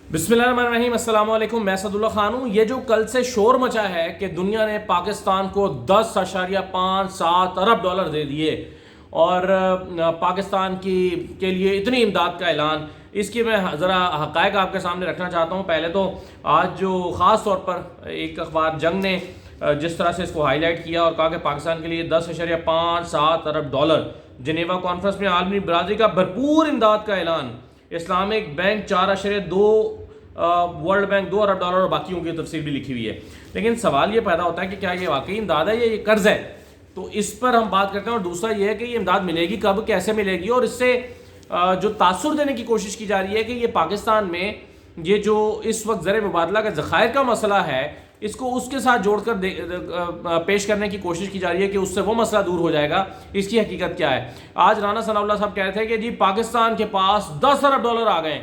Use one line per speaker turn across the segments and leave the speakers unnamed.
बिस्मिल्लाहिर्रहमानिर्रहीम, अस्सलाम वालेकुम। मैं सदुल्ला खान हूँ। ये जो कल से शोर मचा है कि दुनिया ने पाकिस्तान को 10.57 अरब डॉलर दे दिए और पाकिस्तान के लिए इतनी इमदाद का ऐलान, इसकी मैं ज़रा हक़ाइक़ आपके सामने रखना चाहता हूँ। पहले तो आज जो ख़ास तौर पर एक अखबार जंग ने जिस तरह से इसको हाईलाइट किया और कहा कि पाकिस्तान के लिए 10.57 अरब डॉलर, जिनेवा कॉन्फ्रेंस में आलमी बरादरी का भरपूर इमदाद का ऐलान, इस्लामिक बैंक 4.2, वर्ल्ड बैंक 2 अरब डॉलर और बाकियों की तफसील भी लिखी हुई है। लेकिन सवाल ये पैदा होता है कि क्या ये वाकई इमदाद है या ये कर्ज है, तो इस पर हम बात करते हैं। और दूसरा ये है कि ये इमदाद मिलेगी कब, कैसे मिलेगी, और इससे जो तासुर देने की कोशिश की जा रही है कि ये पाकिस्तान में ये जो इस वक्त ज़र मुबादला का ज़खायर का मसला है, इसको उसके साथ जोड़कर पेश करने की कोशिश की जा रही है कि उससे वो मसला दूर हो जाएगा। इसकी हकीकत क्या है? आज राना सनाउल्लाह साहब कह रहे थे कि जी पाकिस्तान के पास 10 अरब डॉलर आ गए,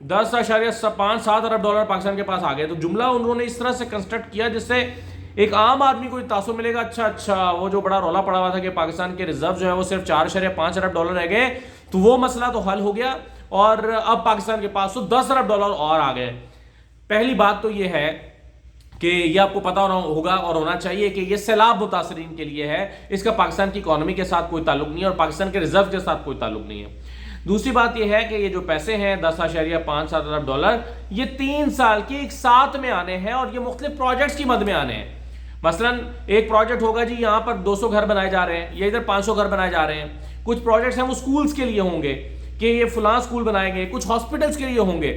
10.57 अरब डॉलर पाकिस्तान के पास आ गए। तो जुमला उन्होंने इस तरह से कंस्ट्रक्ट किया जिससे एक आम आदमी को तासुर मिलेगा, अच्छा वो जो बड़ा रौला पड़ा हुआ था कि पाकिस्तान के रिजर्व जो है वो सिर्फ 4.5 अरब डॉलर रह गए, तो वो मसला तो हल हो गया और अब पाकिस्तान के पास तो 10 अरब डॉलर और आ गए। पहली बात तो ये है कि ये आपको पता होगा और होना चाहिए कि ये सैलाब मुतासरीन के लिए है, इसका पाकिस्तान की इकॉनमी के साथ कोई ताल्लुक नहीं है और पाकिस्तान के रिजर्व के साथ कोई ताल्लुक नहीं है। दूसरी बात यह है कि ये जो पैसे हैं 10.57 अरब डॉलर, ये 3 साल के एक साथ में आने हैं और ये मुख्तलिफ प्रोजेक्ट्स की मद में आने हैं। मसलन एक प्रोजेक्ट होगा जी, यहाँ पर 200 घर बनाए जा रहे हैं या इधर 500 घर बनाए जा रहे हैं। कुछ प्रोजेक्ट्स हैं वो स्कूल्स के लिए होंगे कि ये फलां स्कूल बनाएंगे, कुछ हॉस्पिटल्स के लिए होंगे,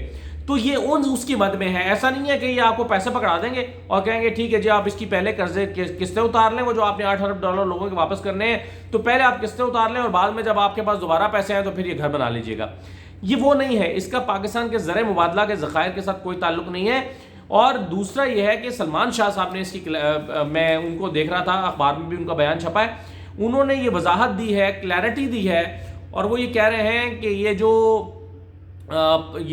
तो ये उसकी मद में है। ऐसा नहीं है कि ये आपको पैसे पकड़ा देंगे और कहेंगे ठीक है जी आप इसकी पहले कर्जे किस्तें उतार लें, वो जो आपने 8 अरब डॉलर लोगों के वापस करने हैं तो पहले आप किस्तें उतार लें और बाद में जब आपके पास दोबारा पैसे आए तो फिर ये घर बना लीजिएगा। ये वो नहीं है, इसका पाकिस्तान के ज़र मुबादला के ज़खायर के साथ कोई ताल्लुक नहीं है। और दूसरा ये है कि सलमान शाह साहब ने इसकी, मैं उनको देख रहा था, अखबार में भी उनका बयान छपा है, उन्होंने ये वजाहत दी है, क्लैरिटी दी है और वो ये कह रहे हैं कि ये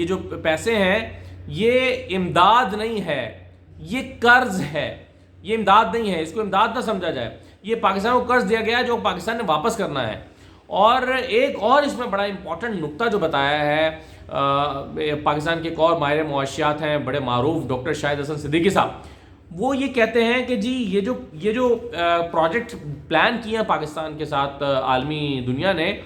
जो पैसे हैं ये इमदाद नहीं है, ये कर्ज है, ये इमदाद नहीं है, इसको इमदाद ना समझा जाए। ये पाकिस्तान को कर्ज दिया गया है जो पाकिस्तान ने वापस करना है। और एक और इसमें बड़ा इंपॉर्टेंट नुक्ता जो बताया है पाकिस्तान के एक और माहिर मुआशियात हैं, बड़े मारूफ डॉक्टर शाहिद हसन सिद्दीकी साहब, वो ये कहते हैं कि जी ये जो प्रोजेक्ट प्लान किया पाकिस्तान के साथ आलमी दुनिया ने,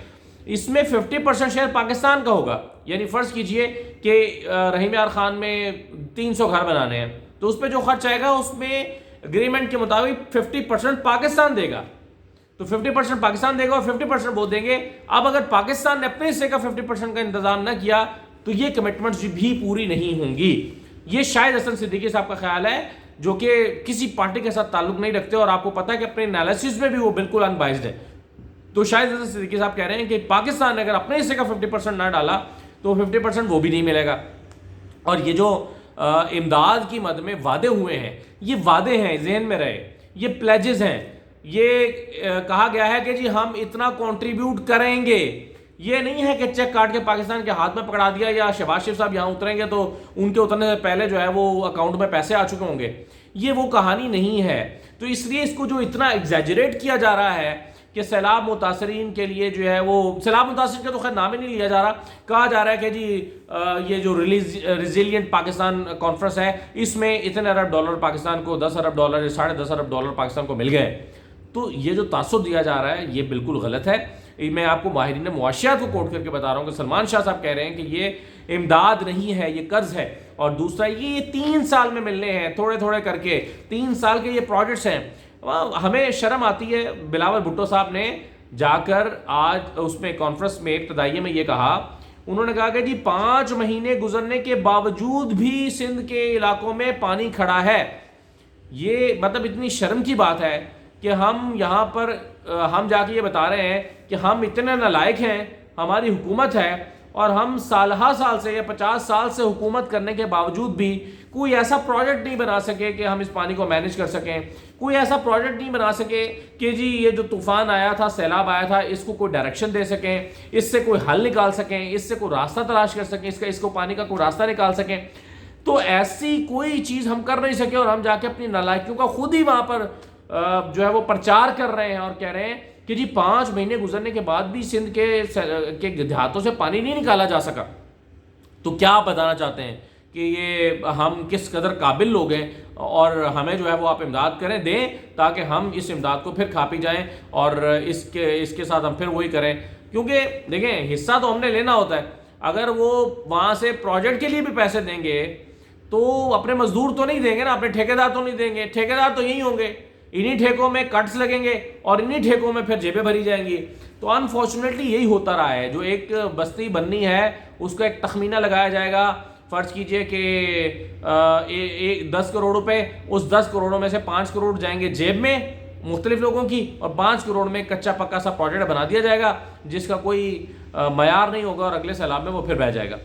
इसमें 50% शेयर पाकिस्तान का होगा। यानी फ़र्ज़ कीजिए कि रहीम यार खान में 300 घर बनाने हैं, तो उस पर जो खर्च आएगा उसमें एग्रीमेंट के मुताबिक 50% पाकिस्तान देगा, तो 50% पाकिस्तान देगा और 50% वो देंगे। अब अगर पाकिस्तान ने अपने हिस्से का 50% का इंतजाम न किया तो ये कमिटमेंट्स भी पूरी नहीं होंगी। ये शाहिद हसन सिद्दीकी साहब का ख्याल है जो कि किसी पार्टी के साथ ताल्लुक नहीं रखते और आपको पता है कि अपने एनालिसिस में भी वो बिल्कुल अनबाइज्ड है। तो शाहिद हसन सिद्दीकी साहब कह रहे हैं कि पाकिस्तान ने अगर अपने हिस्से का 50% ना डाला तो 50% वो भी नहीं मिलेगा। और ये जो इमदाद की मद में वादे हुए हैं, ये वादे हैं, जहन में रहे, ये प्लेजेस हैं। ये कहा गया है कि जी हम इतना कंट्रीब्यूट करेंगे, ये नहीं है कि चेक काट के पाकिस्तान के हाथ में पकड़ा दिया या शहबाज शरीफ साहब यहाँ उतरेंगे तो उनके उतरने से पहले जो है वो अकाउंट में पैसे आ चुके होंगे। ये वो कहानी नहीं है। तो इसलिए इसको जो इतना एग्जैजरेट किया जा रहा है कि सैलाब मुतासरीन के लिए जो है वो, सैलाब मुतासरीन का तो खैर नाम ही नहीं लिया जा रहा, कहा जा रहा है कि जी ये जो रिजिलियंट पाकिस्तान कॉन्फ्रेंस है इसमें इतने अरब डॉलर पाकिस्तान को, 10 अरब डॉलर, 10.5 अरब डॉलर पाकिस्तान को मिल गए। तो ये जो तासुर दिया जा रहा है ये बिल्कुल गलत है। मैं आपको माहिरीन मुआशियात को कोट करके बता रहा हूँ कि सलमान शाह साहब कह रहे हैं कि ये इमदाद नहीं है, ये कर्ज है। और दूसरा ये 3 साल में मिलने हैं, थोड़े थोड़े करके 3 साल के ये प्रोजेक्ट्स हैं। हमें शर्म आती है, बिलावल भुट्टो साहब ने जाकर आज उसमें कॉन्फ्रेंस में इब्तदाइये में ये कहा, उन्होंने कहा कि जी 5 महीने गुजरने के बावजूद भी सिंध के इलाकों में पानी खड़ा है। ये मतलब इतनी शर्म की बात है कि हम यहाँ पर हम जाके ये बता रहे हैं कि हम इतने नालायक हैं, हमारी हुकूमत है और हम साल से या 50 साल से हुकूमत करने के बावजूद भी कोई ऐसा प्रोजेक्ट नहीं बना सके कि हम इस पानी को मैनेज कर सकें, कोई ऐसा प्रोजेक्ट नहीं बना सके कि जी ये जो तूफान आया था, सैलाब आया था, इसको कोई डायरेक्शन दे सकें, इससे कोई हल निकाल सकें, इससे कोई रास्ता तलाश कर सकें, इसको पानी का कोई रास्ता निकाल सकें। तो ऐसी कोई चीज़ हम कर नहीं सके और हम जाके अपनी नालायकियों का खुद ही वहाँ पर जो है वो प्रचार कर रहे हैं और कह रहे हैं कि जी 5 महीने गुजरने के बाद भी सिंध के देहातों से पानी नहीं निकाला जा सका। तो क्या आप बताना चाहते हैं کہ یہ ہم کس قدر قابل لوگ ہیں اور ہمیں جو ہے وہ آپ امداد کریں دیں تاکہ ہم اس امداد کو پھر کھا پی جائیں اور اس کے ساتھ ہم پھر وہی کریں. کیونکہ دیکھیں حصہ تو ہم نے لینا ہوتا ہے. اگر وہ وہاں سے پروجیکٹ کے لیے بھی پیسے دیں گے تو اپنے مزدور تو نہیں دیں گے نا, اپنے ٹھیکیدار تو نہیں دیں گے. ٹھیکیدار تو یہی ہوں گے, انہی ٹھیکوں میں کٹس لگیں گے اور انہی ٹھیکوں میں پھر جیبیں بھری جائیں گی. تو انفارچونیٹلی یہی ہوتا رہا ہے. جو ایک بستی بننی ہے اس کا ایک تخمینہ لگایا جائے گا. فرض کیجئے کہ 10 کروڑ روپے, اس 10 کروڑوں میں سے 5 کروڑ جائیں گے جیب میں مختلف لوگوں کی, اور 5 کروڑ میں کچا پکا سا پروجیکٹ بنا دیا جائے گا جس کا کوئی معیار نہیں ہوگا اور اگلے سیلاب میں وہ پھر بہ جائے گا.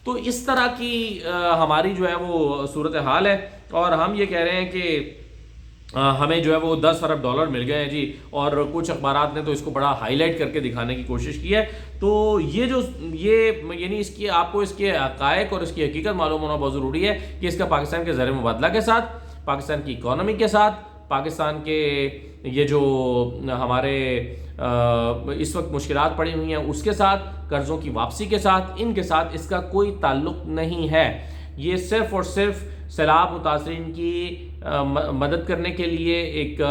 تو اس طرح کی ہماری جو ہے وہ صورتحال ہے, اور ہم یہ کہہ رہے ہیں کہ ہمیں جو ہے وہ 10 ارب ڈالر مل گئے ہیں جی, اور کچھ اخبارات نے تو اس کو بڑا ہائی لائٹ کر کے دکھانے کی کوشش کی ہے. تو یہ یعنی اس کی آپ کو اس کے حقائق اور اس کی حقیقت معلوم ہونا بہت ضروری ہے کہ اس کا پاکستان کے زر مبادلہ کے ساتھ, پاکستان کی اکانومی کے ساتھ, پاکستان کے یہ جو ہمارے اس وقت مشکلات پڑی ہوئی ہیں اس کے ساتھ, قرضوں کی واپسی کے ساتھ, ان کے ساتھ اس کا کوئی تعلق نہیں ہے. یہ صرف اور صرف سیلاب متاثرین کی مدد کرنے کے لیے ایک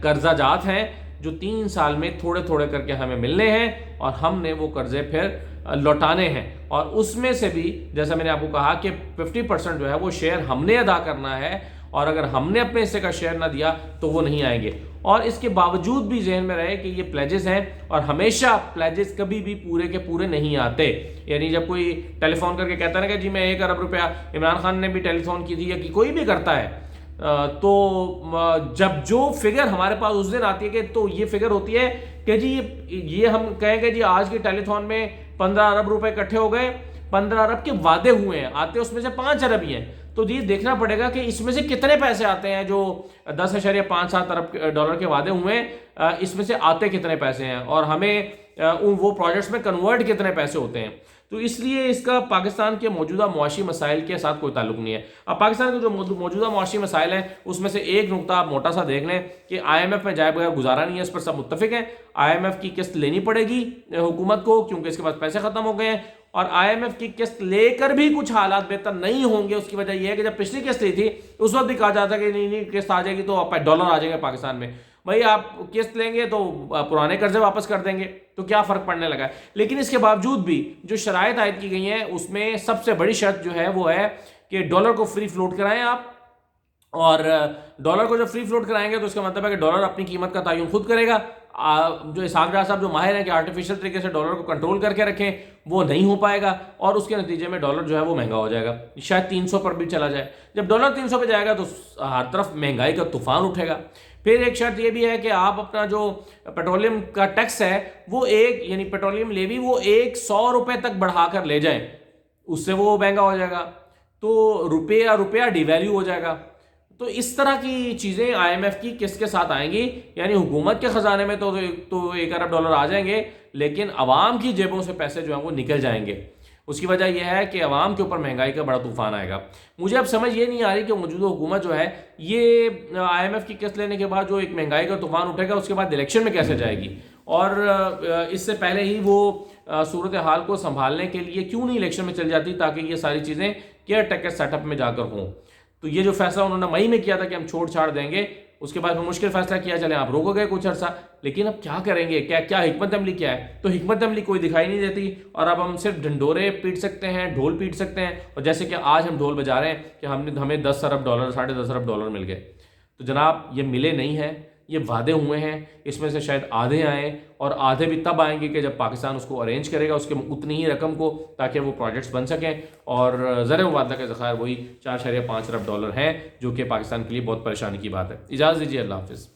قرضہ جات ہیں جو 3 سال میں تھوڑے تھوڑے کر کے ہمیں ملنے ہیں, اور ہم نے وہ قرضے پھر لوٹانے ہیں. اور اس میں سے بھی جیسا میں نے آپ کو کہا کہ 50% جو ہے وہ شیئر ہم نے ادا کرنا ہے, اور اگر ہم نے اپنے حصے کا شیئر نہ دیا تو وہ نہیں آئیں گے. اور اس کے باوجود بھی ذہن میں رہے کہ یہ پلیجز ہیں, اور ہمیشہ پلیجز کبھی بھی پورے کے پورے نہیں آتے. یعنی جب کوئی ٹیلی فون کر کے کہتا ہے نا کہ جی میں 1 ارب روپیہ, عمران خان نے بھی ٹیلی فون کی تھی یا کوئی بھی کرتا ہے, تو جب جو فگر ہمارے پاس اس دن آتی ہے کہ تو یہ فگر ہوتی ہے کہ جی یہ ہم کہیں گے جی آج کے ٹیلی فون میں 15 ارب روپے اکٹھے ہو گئے, 15 ارب کے وعدے ہوئے ہیں, آتے اس میں سے 5 ارب ہی ہیں. تو جی دیکھنا پڑے گا کہ اس میں سے کتنے پیسے آتے ہیں. جو 10.57 ارب ڈالر کے وعدے ہوئے ہیں, اس میں سے آتے کتنے پیسے ہیں, اور ہمیں وہ پروجیکٹس میں کنورٹ کتنے پیسے ہوتے ہیں. تو اس لیے اس کا پاکستان کے موجودہ معاشی مسائل کے ساتھ کوئی تعلق نہیں ہے. اب پاکستان کے جو موجودہ معاشی مسائل ہیں اس میں سے ایک نقطہ آپ موٹا سا دیکھ لیں کہ IMF میں جائے بغیر گزارا نہیں ہے, اس پر سب متفق ہیں. IMF کی قسط لینی پڑے گی حکومت کو کیونکہ اس کے پاس پیسے ختم ہو گئے ہیں, اور IMF کی قسط لے کر بھی کچھ حالات بہتر نہیں ہوں گے. اس کی وجہ یہ ہے کہ جب پچھلی قسط لی تھی اس وقت بھی کہا جاتا کہ نہیں قسط آ جائے گی تو ڈالر آ جائیں گے پاکستان میں. بھائی آپ قسط لیں گے تو پرانے قرضے واپس کر دیں گے تو کیا فرق پڑنے لگا ہے. لیکن اس کے باوجود بھی جو شرائط عائد کی گئی ہیں اس میں سب سے بڑی شرط جو ہے وہ ہے کہ ڈالر کو فری فلوٹ کرائیں آپ, اور ڈالر کو جب فری فلوٹ کرائیں گے تو اس کا مطلب ہے کہ ڈالر اپنی قیمت کا تعین خود کرے گا. جو اسحاق ڈار صاحب جو ماہر ہیں کہ آرٹیفیشل طریقے سے ڈالر کو کنٹرول کر کے رکھیں, وہ نہیں ہو پائے گا, اور اس کے نتیجے میں ڈالر جو ہے وہ مہنگا ہو جائے گا, شاید 300 پر بھی چلا جائے. جب ڈالر 300 پہ جائے گا تو ہر طرف مہنگائی کا طوفان اٹھے گا. پھر ایک شرط یہ بھی ہے کہ آپ اپنا جو پیٹرولیم کا ٹیکس ہے وہ یعنی پیٹرولیم لیوی وہ 100 روپے تک بڑھا کر لے جائیں, اس سے وہ مہنگا ہو جائے گا, تو روپیہ ڈی ویلیو ہو جائے گا. تو اس طرح کی چیزیں IMF کی کس کے ساتھ آئیں گی, یعنی حکومت کے خزانے میں تو 1 ارب ڈالر آ جائیں گے, لیکن عوام کی جیبوں سے پیسے جو ہیں وہ نکل جائیں گے. اس کی وجہ یہ ہے کہ عوام کے اوپر مہنگائی کا بڑا طوفان آئے گا. مجھے اب سمجھ یہ نہیں آ رہی کہ موجودہ حکومت جو ہے یہ IMF کی قسط لینے کے بعد جو ایک مہنگائی کا طوفان اٹھے گا اس کے بعد الیکشن میں کیسے جائے گی, اور اس سے پہلے ہی وہ صورتحال کو سنبھالنے کے لیے کیوں نہیں الیکشن میں چل جاتی تاکہ یہ ساری چیزیں کیئر ٹیکر سیٹ اپ میں جا کر ہوں. تو یہ جو فیصلہ انہوں نے مئی میں کیا تھا کہ ہم چھوڑ چھاڑ دیں گے, اس کے بعد میں مشکل فیصلہ کیا چلیں آپ روکو گے کچھ عرصہ, لیکن اب کیا کریں گے, کیا حکمت عملی کیا ہے. تو حکمت عملی کوئی دکھائی نہیں دیتی, اور اب ہم صرف ڈھنڈورے پیٹ سکتے ہیں, ڈھول پیٹ سکتے ہیں, اور جیسے کہ آج ہم ڈھول بجا رہے ہیں کہ ہمیں 10 ارب ڈالر 10.5 ارب ڈالر مل گئے. تو جناب یہ ملے نہیں ہیں, یہ وعدے ہوئے ہیں, اس میں سے شاید آدھے آئیں, اور آدھے بھی تب آئیں گے کہ جب پاکستان اس کو ارینج کرے گا اس کے اتنی ہی رقم کو تاکہ وہ پروجیکٹس بن سکیں. اور زر مبادلہ کے ذخائر وہی 4.5 ارب ڈالر ہیں جو کہ پاکستان کے لیے بہت پریشانی کی بات ہے. اجازت دیجیے, اللہ حافظ.